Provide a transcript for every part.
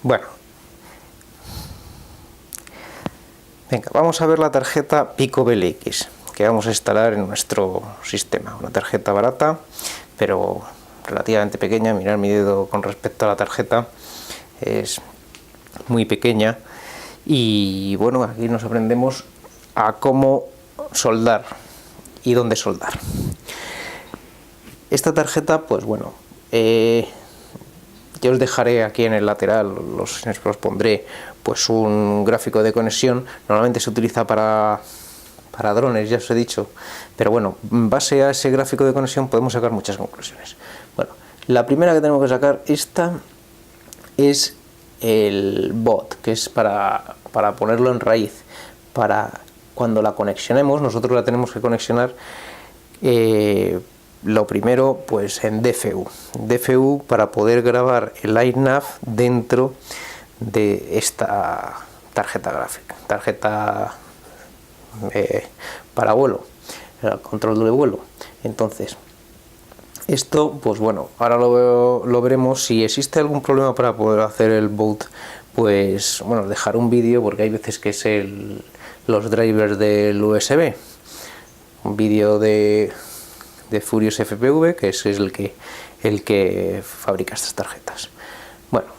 Bueno, venga, vamos a ver la tarjeta Pico BLX que vamos a instalar en nuestro sistema. Una tarjeta barata, pero relativamente pequeña. Mirad mi dedo con respecto a la tarjeta, es muy pequeña. Y bueno, aquí nos aprendemos a cómo soldar y dónde soldar. Esta tarjeta, pues bueno, yo os dejaré aquí en el lateral, os pondré pues un gráfico de conexión. Normalmente se utiliza para drones, ya os he dicho, pero bueno, en base a ese gráfico de conexión podemos sacar muchas conclusiones. Bueno, la primera que tenemos que sacar, esta es el bot, que es para ponerlo en raíz. Para cuando la conexionemos, nosotros la tenemos que conexionar lo primero pues en DFU para poder grabar el iNav dentro de esta tarjeta gráfica, tarjeta para vuelo, el control de vuelo. Entonces esto, pues bueno, ahora lo veremos. Si existe algún problema para poder hacer el boot, pues bueno, dejar un vídeo, porque hay veces que es los drivers del USB, un vídeo de Furious FPV, que es el que fabrica estas tarjetas. Bueno,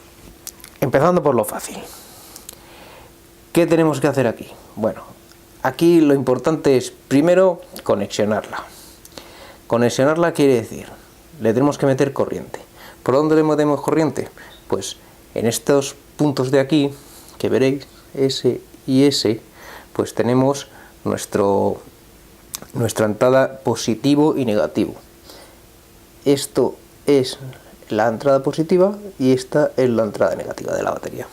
empezando por lo fácil, ¿qué tenemos que hacer aquí? Bueno, aquí lo importante es primero conexionarla. Conexionarla quiere decir, le tenemos que meter corriente. ¿Por dónde le metemos corriente? Pues en estos puntos de aquí, que veréis, S y S, pues tenemos nuestra entrada positivo y negativo. Esto es la entrada positiva y esta es la entrada negativa de la batería.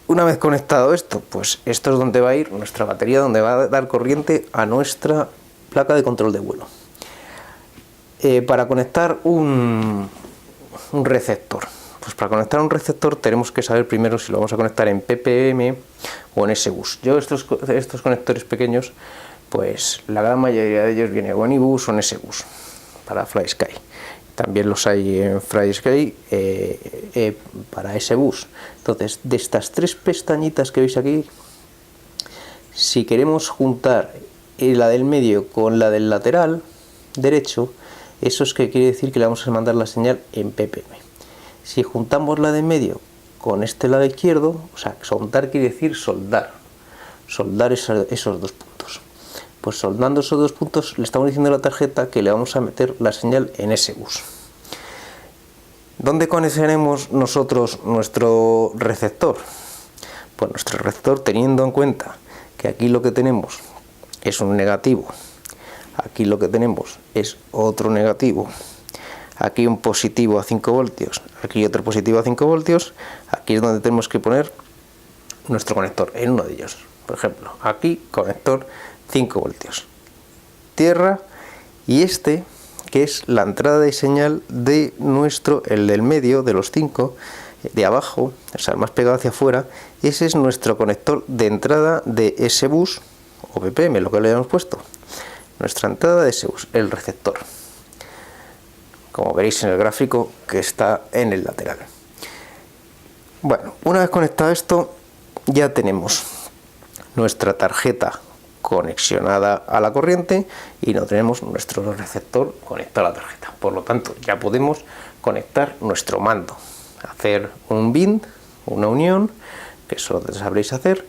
Una vez conectado esto, pues esto es donde va a ir nuestra batería, donde va a dar corriente a nuestra placa de control de vuelo. Para conectar un receptor, pues para conectar un receptor tenemos que saber primero si lo vamos a conectar en PPM o en S-Bus. Yo estos conectores pequeños, pues la gran mayoría de ellos viene o en iBus o en S-Bus para FlySky. También los hay en FlySky para S-Bus. Entonces, de estas tres pestañitas que veis aquí, si queremos juntar la del medio con la del lateral derecho, eso es que quiere decir que le vamos a mandar la señal en PPM. Si juntamos la de medio con este lado izquierdo, o sea, juntar quiere decir soldar esos dos puntos. Pues soldando esos dos puntos le estamos diciendo a la tarjeta que le vamos a meter la señal en S-Bus. ¿Dónde conectaremos nosotros nuestro receptor? Pues nuestro receptor, teniendo en cuenta que aquí lo que tenemos es un negativo, aquí lo que tenemos es otro negativo, aquí un positivo a 5 voltios, aquí otro positivo a 5 voltios, aquí es donde tenemos que poner nuestro conector, en uno de ellos. Por ejemplo, aquí conector 5 voltios, tierra, y este, que es la entrada de señal de el del medio, de los 5, de abajo, o sea, el más pegado hacia afuera, ese es nuestro conector de entrada de S-Bus o PPM, lo que le hemos puesto. Nuestra entrada de S-Bus, el receptor, como veréis en el gráfico que está en el lateral. Bueno, una vez conectado esto, ya tenemos nuestra tarjeta conexionada a la corriente y no tenemos nuestro receptor conectado a la tarjeta. Por lo tanto, ya podemos conectar nuestro mando, hacer un bind, una unión, que eso lo sabréis hacer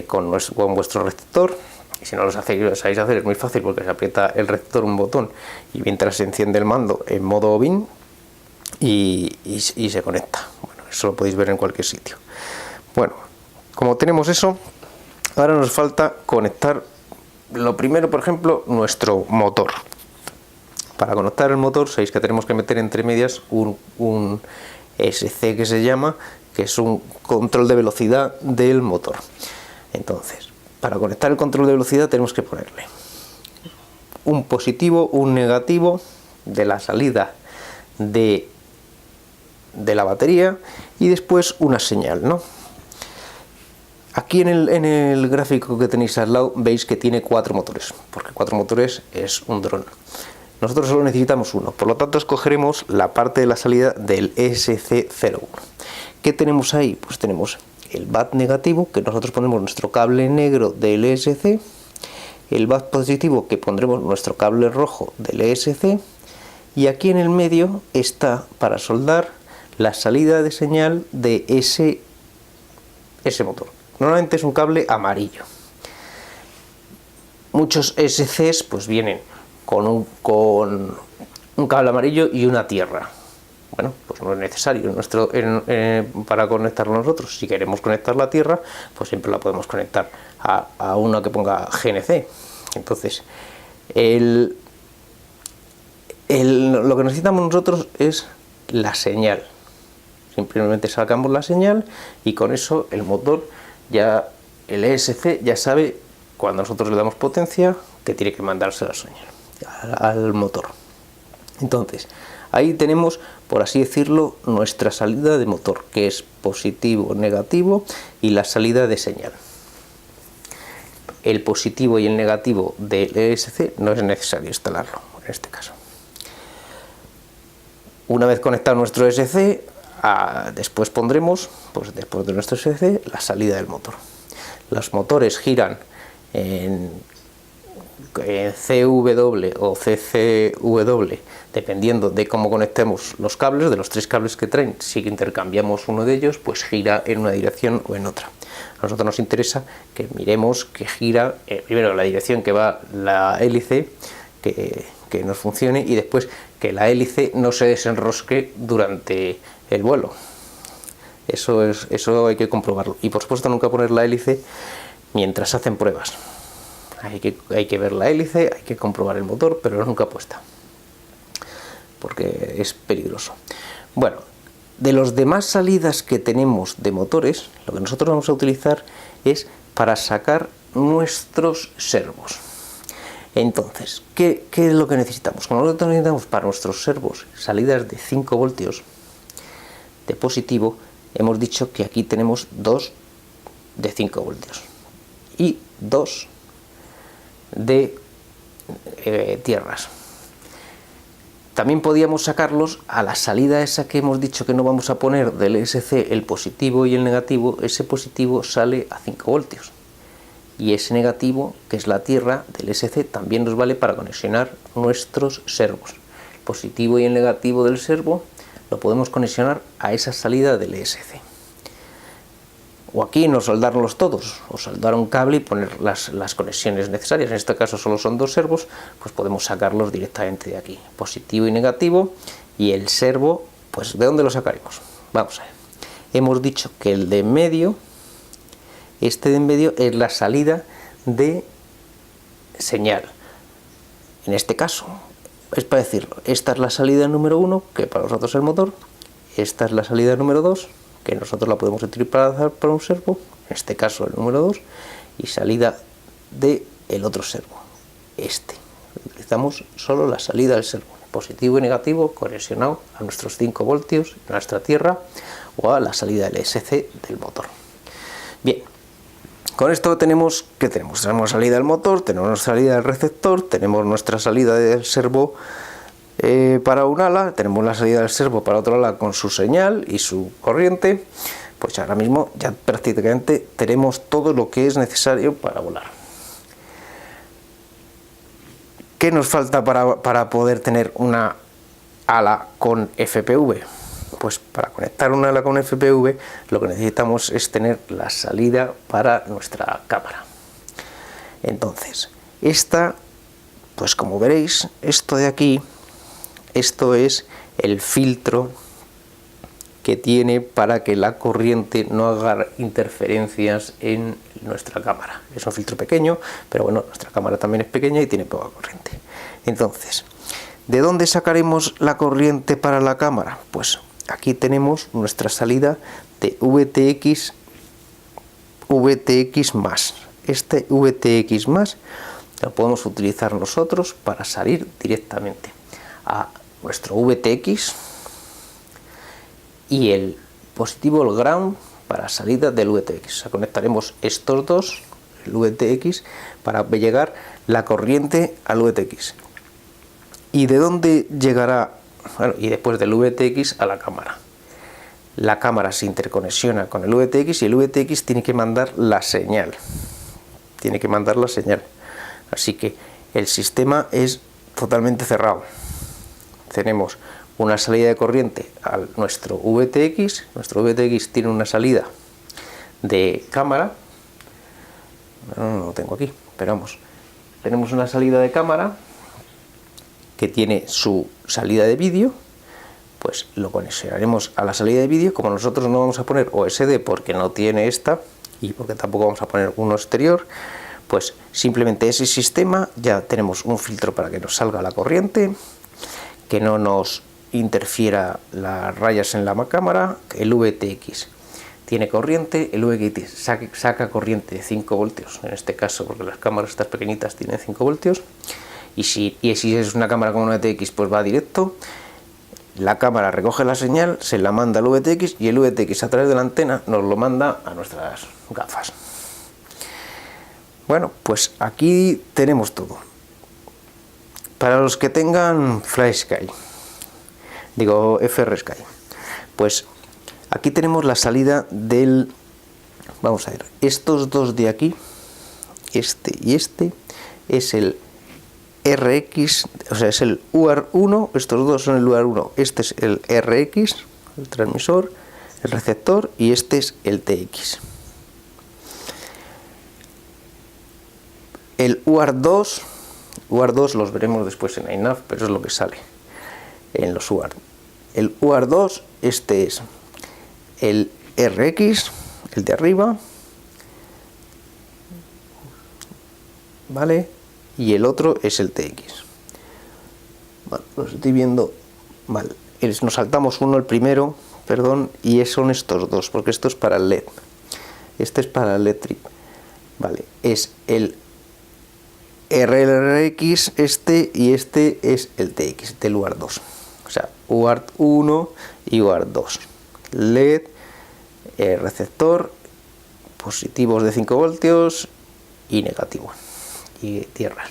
con vuestro receptor. Y si no lo sabéis hacer, es muy fácil, porque se aprieta el receptor un botón y mientras se enciende el mando en modo bind y se conecta. Bueno, eso lo podéis ver en cualquier sitio. Bueno, como tenemos eso, ahora nos falta conectar lo primero, por ejemplo, nuestro motor. Para conectar el motor, sabéis que tenemos que meter entre medias un SC, que se llama, que es un control de velocidad del motor. Entonces, para conectar el control de velocidad tenemos que ponerle un positivo, un negativo de la salida de la batería y después una señal, ¿no? Aquí en el gráfico que tenéis al lado veis que tiene 4 motores, porque 4 motores es un dron. nosotros solo necesitamos uno, por lo tanto escogeremos la parte de la salida del ESC01. ¿Qué tenemos ahí? Pues tenemos el BAT negativo, que nosotros ponemos nuestro cable negro del ESC, el BAT positivo, que pondremos nuestro cable rojo del ESC, y aquí en el medio está, para soldar, la salida de señal de ese motor. Normalmente es un cable amarillo. Muchos ESCs pues vienen con un cable amarillo y una tierra. Bueno, pues no es necesario para conectarlo nosotros. Si queremos conectar la tierra, pues siempre la podemos conectar a una que ponga GNC. Entonces, lo que necesitamos nosotros es la señal. Simplemente sacamos la señal y con eso el motor el ESC ya sabe, cuando nosotros le damos potencia, que tiene que mandarse la señal al motor. Entonces, ahí tenemos, por así decirlo, nuestra salida de motor, que es positivo, negativo, y la salida de señal. El positivo y el negativo del ESC no es necesario instalarlo, en este caso. Una vez conectado nuestro ESC, después pondremos, pues después de nuestro ESC, la salida del motor. Los motores giran en CW o CCW, dependiendo de cómo conectemos los cables, de los 3 cables que traen. Si intercambiamos uno de ellos, pues gira en una dirección o en otra. A nosotros nos interesa que miremos que gira, primero la dirección que va la hélice, que nos funcione, y después que la hélice no se desenrosque durante el vuelo. Eso hay que comprobarlo. Y por supuesto nunca poner la hélice mientras hacen pruebas. Hay que ver la hélice, hay que comprobar el motor, pero nunca puesta, porque es peligroso. Bueno, de las demás salidas que tenemos de motores, lo que nosotros vamos a utilizar es para sacar nuestros servos. Entonces, ¿qué es lo que necesitamos? Como nosotros necesitamos para nuestros servos salidas de 5 voltios de positivo, hemos dicho que aquí tenemos 2 de 5 voltios y 2 de tierras. También podíamos sacarlos a la salida esa que hemos dicho que no vamos a poner del ESC, el positivo y el negativo. Ese positivo sale a 5 voltios y ese negativo, que es la tierra del ESC, también nos vale para conexionar nuestros servos. El positivo y el negativo del servo lo podemos conexionar a esa salida del ESC. O aquí no soldarlos todos, o soldar un cable y poner las conexiones necesarias. En este caso solo son 2 servos, pues podemos sacarlos directamente de aquí, positivo y negativo. Y el servo, pues ¿de dónde lo sacaremos? Vamos a ver. Hemos dicho que el de en medio, este de en medio es la salida de señal. En este caso, es para decirlo, esta es la salida número 1, que para nosotros es el motor. Esta es la salida número 2, que nosotros la podemos utilizar para un servo, en este caso el número 2, y salida del otro servo, este. Utilizamos solo la salida del servo, positivo y negativo, conexionado a nuestros 5 voltios, a nuestra tierra, o a la salida del ESC del motor. Bien, con esto tenemos, ¿qué tenemos? Tenemos salida del motor, tenemos nuestra salida del receptor, tenemos nuestra salida del servo para un ala, tenemos la salida del servo para otro ala con su señal y su corriente. Pues ahora mismo ya prácticamente tenemos todo lo que es necesario para volar. ¿Qué nos falta para poder tener una ala con FPV? Pues para conectar una ala con FPV lo que necesitamos es tener la salida para nuestra cámara. Entonces, esta, pues como veréis, esto de aquí, esto es el filtro que tiene para que la corriente no haga interferencias en nuestra cámara. Es un filtro pequeño, pero bueno, nuestra cámara también es pequeña y tiene poca corriente. Entonces, ¿de dónde sacaremos la corriente para la cámara? Pues aquí tenemos nuestra salida de VTX más. Este VTX más lo podemos utilizar nosotros para salir directamente a nuestro VTX y el positivo, el ground, para salida del VTX. O sea, conectaremos estos dos, el VTX, para llegar la corriente al VTX. ¿Y de dónde llegará? Bueno, y después del VTX a la cámara. La cámara se interconexiona con el VTX y el VTX tiene que mandar la señal. Tiene que mandar la señal. Así que el sistema es totalmente cerrado. Tenemos una salida de corriente a nuestro VTX. Nuestro VTX tiene una salida de cámara. No lo tengo aquí, pero vamos. Tenemos una salida de cámara que tiene su salida de vídeo. Pues lo conexionaremos a la salida de vídeo. Como nosotros no vamos a poner OSD porque no tiene esta y porque tampoco vamos a poner uno exterior, pues simplemente ese sistema ya tenemos un filtro para que nos salga la corriente, que no nos interfiera las rayas en la cámara. El VTX tiene corriente, el VTX saca corriente de 5 voltios, en este caso porque las cámaras estas pequeñitas tienen 5 voltios, y si es una cámara con un VTX pues va directo. La cámara recoge la señal, se la manda al VTX y el VTX a través de la antena nos lo manda a nuestras gafas. Bueno, pues aquí tenemos todo. Para los que tengan FlySky, digo FrSky, pues aquí tenemos la salida del... Vamos a ver, estos dos de aquí, este y este, es el RX, o sea, es el UART1, estos dos son el UART1, este es el RX, el transmisor, el receptor, y este es el TX. El UART2 los veremos después en iNav, pero es lo que sale en los UART. El UART2, este es el RX, el de arriba, ¿vale? Y el otro es el TX. Bueno, los estoy viendo mal. Nos saltamos uno, el primero, perdón, y son estos dos, porque esto es para el LED. Este es para el LED trip. Vale, es el RX este y este es el TX del UART2. O sea, UART1 y UART2. LED, receptor, positivos de 5 voltios y negativo. Y tierra.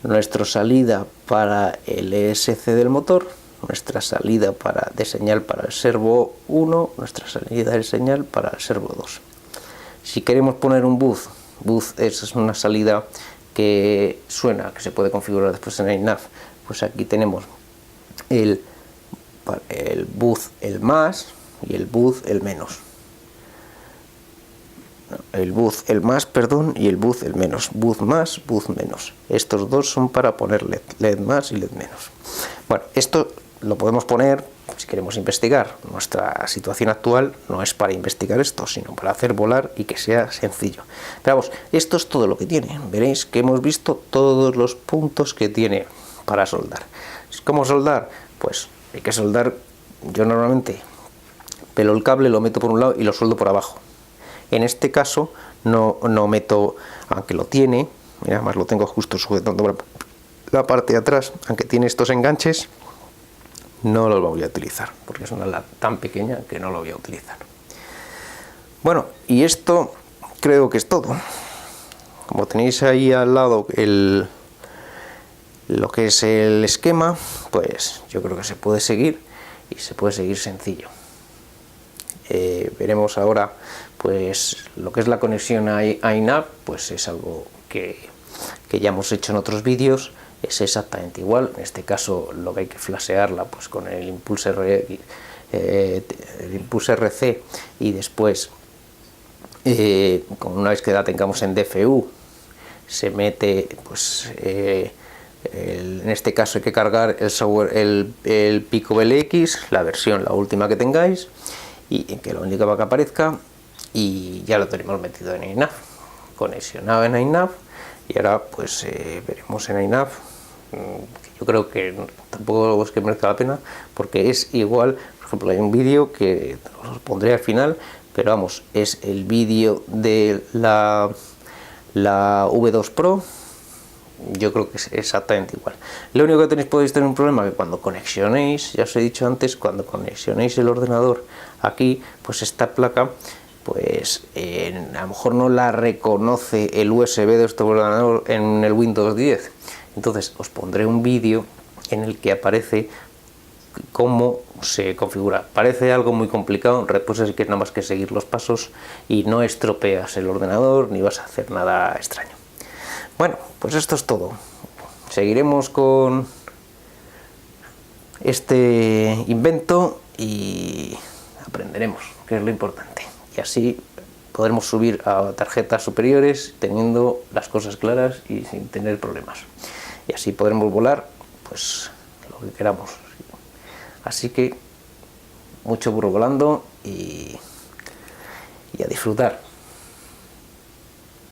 Nuestra salida para el ESC del motor, nuestra salida de señal para el servo 1, nuestra salida de señal para el servo 2. Si queremos poner un buzz es una salida que suena, que se puede configurar después en iNav, pues aquí tenemos el buzz el más y el buzz el menos. El buzz el más, perdón, y el buzz el menos. Buzz más, buzz menos. Estos dos son para poner LED más y LED menos. Bueno, esto lo podemos poner si queremos investigar. Nuestra situación actual no es para investigar esto, sino para hacer volar y que sea sencillo. Pero vamos, esto es todo lo que tiene. Veréis que hemos visto todos los puntos que tiene para soldar. ¿Cómo soldar? Pues hay que soldar. Yo normalmente pelo el cable, lo meto por un lado y lo sueldo por abajo. En este caso no meto, aunque lo tiene, mira, además lo tengo justo sujetando la parte de atrás, aunque tiene estos enganches, no los voy a utilizar, porque es una lata tan pequeña que no lo voy a utilizar. Bueno, y esto creo que es todo. Como tenéis ahí al lado lo que es el esquema, pues yo creo que se puede seguir y se puede seguir sencillo. Veremos ahora pues lo que es la conexión a iNav, pues es algo que ya hemos hecho en otros vídeos, es exactamente igual. En este caso lo que hay que flashearla pues con el Impulse RC, y después una vez que la tengamos en DFU se mete pues en este caso hay que cargar el software, el PicoBLX, la última que tengáis, y que lo único que aparezca, y ya lo tenemos metido en iNav, conexionado en iNav, y ahora pues veremos en iNav. Yo creo que tampoco es que merezca la pena, porque es igual. Por ejemplo, hay un vídeo que os pondré al final, pero vamos, es el vídeo de la V2 Pro. Yo creo que es exactamente igual. Lo único que podéis tener un problema, que cuando conexionéis, ya os he dicho antes, cuando conexionéis el ordenador aquí, pues esta placa, pues a lo mejor no la reconoce el USB de este ordenador en el Windows 10. Entonces os pondré un vídeo en el que aparece cómo se configura. Parece algo muy complicado, después es que nada más que seguir los pasos y no estropeas el ordenador ni vas a hacer nada extraño. Bueno, pues esto es todo. Seguiremos con este invento y aprenderemos, que es lo importante. Y así podremos subir a tarjetas superiores teniendo las cosas claras y sin tener problemas. Y así podremos volar pues lo que queramos. Así que mucho burro volando y a disfrutar.